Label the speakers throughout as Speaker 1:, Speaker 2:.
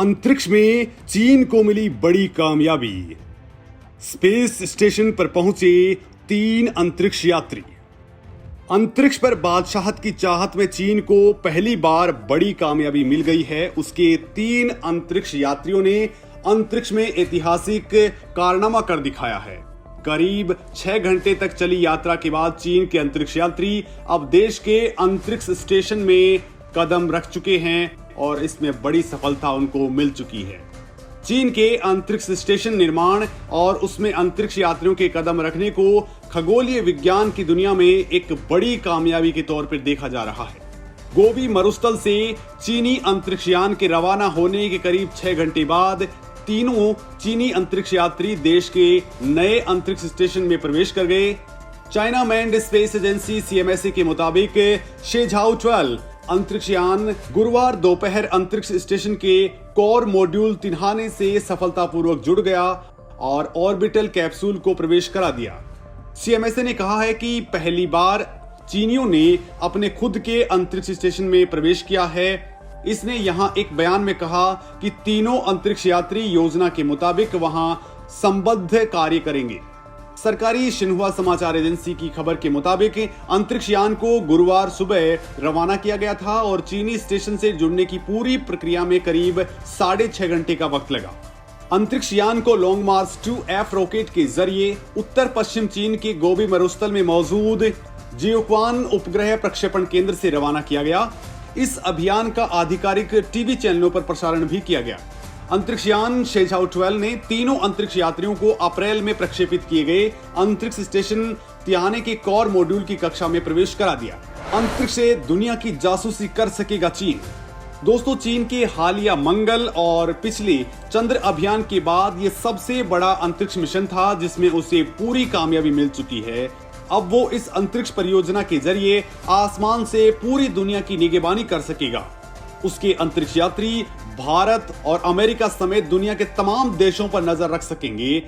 Speaker 1: अंतरिक्ष में चीन को मिली बड़ी कामयाबी। स्पेस स्टेशन पर पहुंचे 3 अंतरिक्ष यात्री। अंतरिक्ष पर बादशाहत की चाहत में चीन को पहली बार बड़ी कामयाबी मिल गई है। उसके 3 अंतरिक्ष यात्रियों ने अंतरिक्ष में ऐतिहासिक कारनामा कर दिखाया है। करीब 6 घंटे तक चली यात्रा के बाद चीन के अंतरिक्ष यात्री अब देश के अंतरिक्ष स्टेशन में कदम रख चुके हैं और इसमें बड़ी सफलता उनको मिल चुकी है। चीन के अंतरिक्ष स्टेशन निर्माण और उसमें अंतरिक्ष यात्रियों के कदम रखने को खगोलीय विज्ञान की दुनिया में एक बड़ी कामयाबी के तौर पर देखा जा रहा है। गोबी मरुस्थल से चीनी अंतरिक्ष यान के रवाना होने के करीब 6 घंटे बाद तीनों चीनी अंतरिक्ष यात्री देश के नए अंतरिक्ष स्टेशन में प्रवेश कर गए। China manned space agency CMSA के मुताबिक शेझाओ 12 अंतरिक्ष यान गुरुवार दोपहर अंतरिक्ष स्टेशन के कोर मॉड्यूल तिन्हाने से सफलतापूर्वक जुड़ गया और ऑर्बिटल कैप्सूल को प्रवेश करा दिया। CMSA ने कहा है कि पहली बार चीनियों ने अपने खुद के अंतरिक्ष स्टेशन में प्रवेश किया है। इसने यहां एक बयान में कहा कि तीनों अंतरिक्ष यात्री योजना के मुताबिक वहां संबद्ध कार्य करेंगे। सरकारी शिन्हुआ समाचार एजेंसी की खबर के मुताबिक अंतरिक्ष यान को गुरुवार सुबह रवाना किया गया था और चीनी स्टेशन से जुड़ने की पूरी प्रक्रिया में करीब 6.5 घंटे का वक्त लगा। अंतरिक्ष यान को लॉन्ग मार्च 2F रॉकेट के जरिए उत्तर पश्चिम चीन के गोबी मरुस्थल में मौजूद जियोक्वान उपग्रह प्रक्षेपण केंद्र से रवाना किया गया। इस अभियान का आधिकारिक टीवी चैनलों पर प्रसारण भी किया गया। अंतरिक्ष यान शेझाओ 12 ने तीनों अंतरिक्ष यात्रियों को अप्रैल में प्रक्षेपित किए गए अंतरिक्ष स्टेशन तिहाने के कोर मॉड्यूल की कक्षा में प्रवेश करा दिया। अंतरिक्ष से दुनिया की जासूसी कर सकेगा चीन। दोस्तों, चीन के हालिया मंगल और पिछले चंद्र अभियान के बाद ये सबसे बड़ा अंतरिक्ष मिशन था जिसमें उसे पूरी कामयाबी मिल चुकी है। अब वो इस अंतरिक्ष परियोजना के जरिए आसमान से पूरी दुनिया की निगरानी कर सकेगा। उसके अंतरिक्ष यात्री भारत और अमेरिका समेत दुनिया के तमाम देशों पर नजर रख सकेंगे,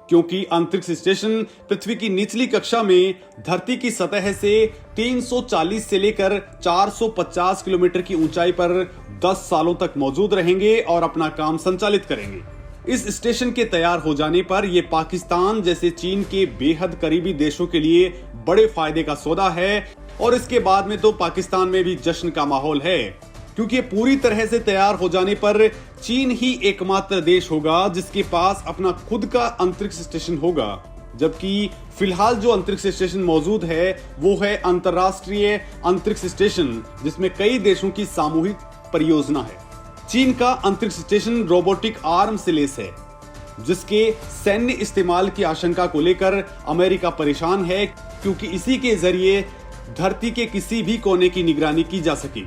Speaker 1: क्योंकि अंतरिक्ष स्टेशन पृथ्वी की निचली कक्षा में धरती की सतह से 340 से लेकर 450 किलोमीटर की ऊंचाई पर 10 सालों तक मौजूद रहेंगे और अपना काम संचालित करेंगे। इस स्टेशन के तैयार हो जाने पर यह पाकिस्तान जैसे चीन के बेहद करीबी देशों के लिए बड़े फायदे का सौदा है और इसके बाद में तो पाकिस्तान में भी जश्न का माहौल है, क्योंकि पूरी तरह से तैयार हो जाने पर चीन ही एकमात्र देश होगा जिसके पास अपना खुद का अंतरिक्ष स्टेशन होगा। जबकि फिलहाल जो अंतरिक्ष स्टेशन मौजूद है वो है अंतरराष्ट्रीय अंतरिक्ष स्टेशन, जिसमें कई देशों की सामूहिक परियोजना है। चीन का अंतरिक्ष स्टेशन रोबोटिक आर्म से लैस है, जिसके सैन्य इस्तेमाल की आशंका को लेकर अमेरिका परेशान है, क्योंकि इसी के जरिए धरती के किसी भी कोने की निगरानी की जा सके।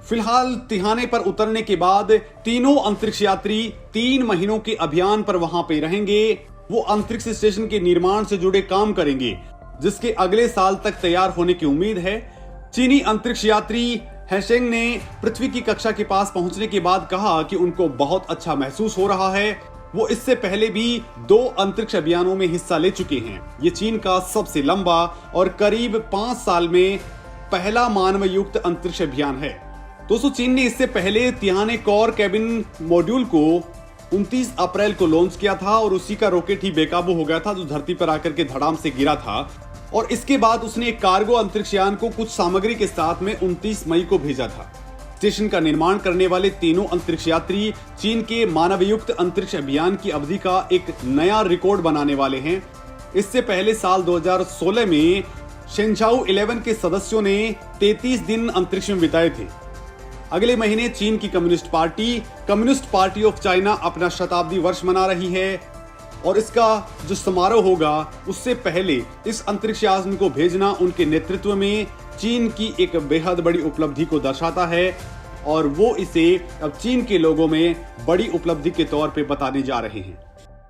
Speaker 1: फिलहाल तिहाने पर उतरने के बाद तीनों अंतरिक्ष यात्री 3 महीनों के अभियान पर वहां पे रहेंगे। वो अंतरिक्ष स्टेशन के निर्माण से जुड़े काम करेंगे, जिसके अगले साल तक तैयार होने की उम्मीद है। चीनी अंतरिक्ष यात्री हैशेंग ने पृथ्वी की कक्षा के पास पहुंचने के बाद कहा कि उनको बहुत अच्छा महसूस हो रहा है। वो इससे पहले भी 2 अंतरिक्ष अभियानों में हिस्सा ले चुके हैं। ये चीन का सबसे लंबा और करीब 5 साल में पहला मानव युक्त अंतरिक्ष अभियान है। दोस्तों, चीन ने इससे पहले तिहाने कोर कैबिन मॉड्यूल को 29 अप्रैल को लॉन्च किया था और उसी का रॉकेट ही बेकाबू हो गया था, जो धरती पर आकर के धड़ाम से गिरा था। और इसके बाद उसने एक कार्गो अंतरिक्ष यान को कुछ सामग्री के साथ में 29 मई को भेजा था। स्टेशन का निर्माण करने वाले तीनों अंतरिक्ष यात्री चीन के मानवयुक्त अंतरिक्ष अभियान की अवधि का एक नया रिकॉर्ड बनाने वाले हैं। इससे पहले साल 2016 में शेंझाओ 11 के सदस्यों ने 33 दिन अंतरिक्ष में बिताए थे। अगले महीने चीन की कम्युनिस्ट पार्टी ऑफ चाइना अपना शताब्दी वर्ष मना रही है और इसका जो समारोह होगा उससे पहले इस अंतरिक्ष यान को भेजना उनके नेतृत्व में चीन की एक बेहद बड़ी उपलब्धि को दर्शाता है और वो इसे अब चीन के लोगों में बड़ी उपलब्धि के तौर पे बताने जा रहे हैं।